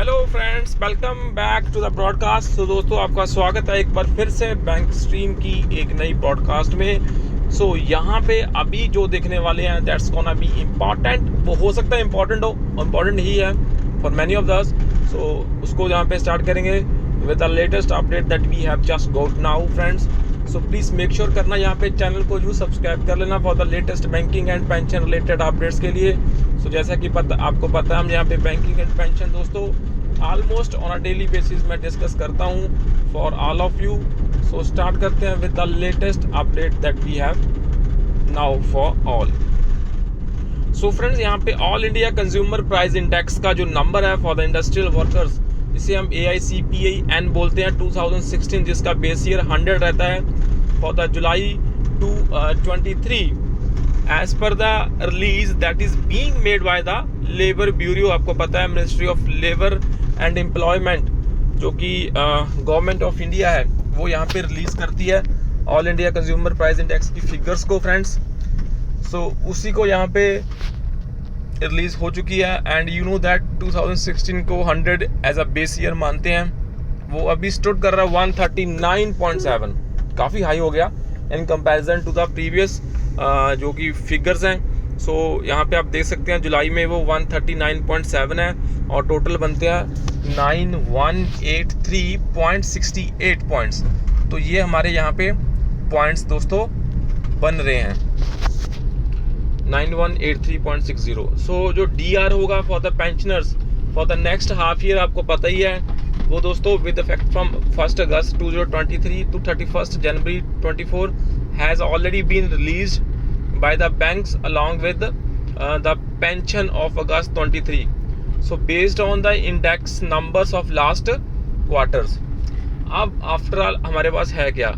Hello friends, welcome back to the broadcast. तो दोस्तों, आपका स्वागत है एक बार फिर से बैंक स्ट्रीम की एक नई ब्रॉडकास्ट में। यहाँ पे अभी जो देखने वाले हैं दैट्स गोना बी इम्पॉर्टेंट। वो हो सकता है इम्पॉर्टेंट हो, इम्पॉर्टेंट ही है फॉर मैनी ऑफ दस। उसको यहाँ पे स्टार्ट करेंगे with the latest update that we have just got now friends. Please make sure करना यहाँ पे चैनल को यूँ सब्सक्राइब कर लेना for the latest banking and pension related updates के लिए। जैसा कि आपको पता है, हम यहाँ पे बैंकिंग एंड पेंशन दोस्तों almost on a daily basis में डिस्कस करता हूँ for all of you. Start करते हैं with the latest update that we have now for all. Friends, यहाँ पे all India consumer price index का जो नंबर है फॉर द इंडस्ट्रियल वर्कर्स, इसे हम AICPAN बोलते हैं 2016, जिसका बेस ईयर 100 रहता है for the July 23 as per the release that is being made by the labour bureau. आपको पता है ministry of labour and employment जो कि गवर्नमेंट ऑफ इंडिया है, वो यहाँ पे रिलीज करती है all India consumer price index की फिगर्स को फ्रेंड्स। उसी को यहाँ पे रिलीज हो चुकी है एंड यू नो दैट 2016 को 100 एज अ बेस ईयर मानते हैं। वो अभी स्टूड कर रहा है 139.7, काफ़ी हाई हो गया in comparison to the previous जो कि फिगर्स हैं। यहाँ पे आप देख सकते हैं जुलाई में वो 139.7 है और टोटल बनते हैं 9183.68 पॉइंट्स। तो ये हमारे यहाँ पे पॉइंट्स दोस्तों बन रहे हैं 9183.60। जो DR होगा for the pensioners for the next half year, आपको पता ही है, वो दोस्तों with effect from 1 August 2023 to 31 January 24 has already been released by the banks along with the pension of August 23. Based on the index numbers of last quarters. अब after all हमारे पास है क्या?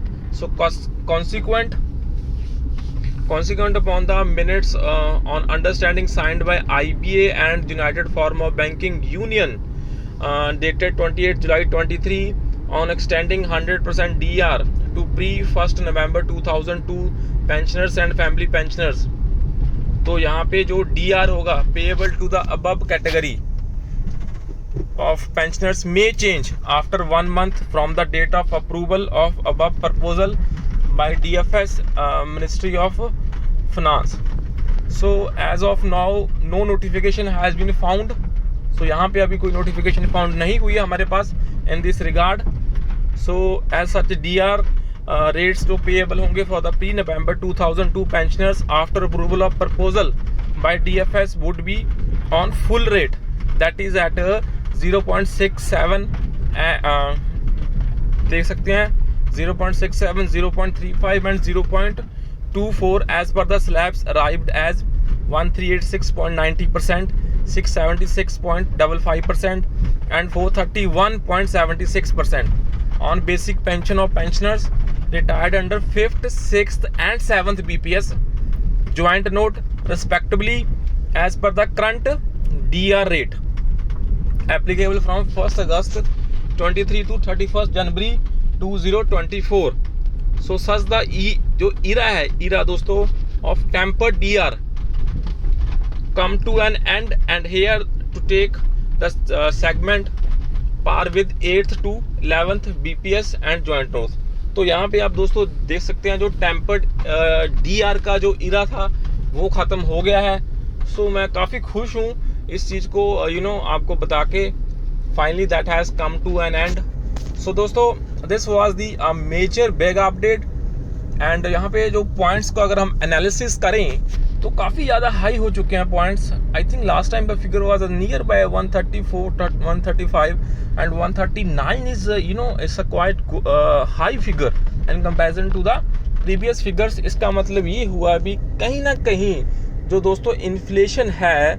Consequent upon the minutes on understanding signed by IBA and United Forum of Banking Union dated 28 July 23 on extending 100% DR to pre-1 November 2002 pensioners and family pensioners. तो यहाँ पे जो DR होगा payable to the above category of pensioners may change after 1 month from the date of approval of above proposal by DFS ministry of finance. As of now no notification has been found. यहाँ पे अभी कोई notification found नहीं हुई है हमारे पास in this regard. As such DR rates जो पेएबल होंगे for the pre November 2002 pensioners after approval of proposal by DFS would be on full rate that is at 0.67 देख सकते हैं 0.67, 0.35 एंड 0.24 as per the slabs arrived as 1386.90%, 676.55% and 431.76% on basic pension of pensioners retired under 5th, 6th and 7th BPS joint note respectively as per the current DR rate applicable from 1st August 23 to 31st January 2024. such the जो era दोस्तों of tempered DR come to an end and here to take the segment par with 8th to 11th BPS and joint note। तो यहाँ पे आप दोस्तों देख सकते हैं जो टेम्पर्ड DR का जो इरा था वो ख़त्म हो गया है। मैं काफ़ी खुश हूँ इस चीज़ को आपको बता के। Finally that has come to an end. दोस्तों, this was the major big update and यहाँ पे जो पॉइंट्स को अगर हम एनालिसिस करें तो काफ़ी ज़्यादा हाई हो चुके हैं points. I think last time the figure was near by 134, 135 and 139 is it's a quite high figure in comparison to the previous figures. इसका मतलब ये हुआ भी कहीं ना कहीं जो दोस्तों इन्फ्लेशन है